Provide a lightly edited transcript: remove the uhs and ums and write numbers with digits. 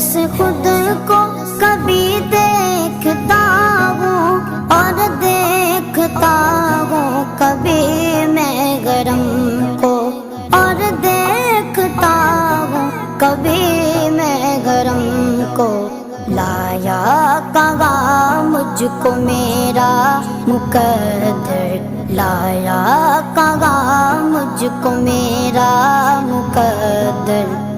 से खुद को कभी देखता हूँ और देखता हूँ कभी मैं गरम को, और देखता हूँ कभी मैं गरम को। लाया कहाँ मुझको मेरा मुकद्दर, लाया कहाँ मुझको मेरा मुकद्दर।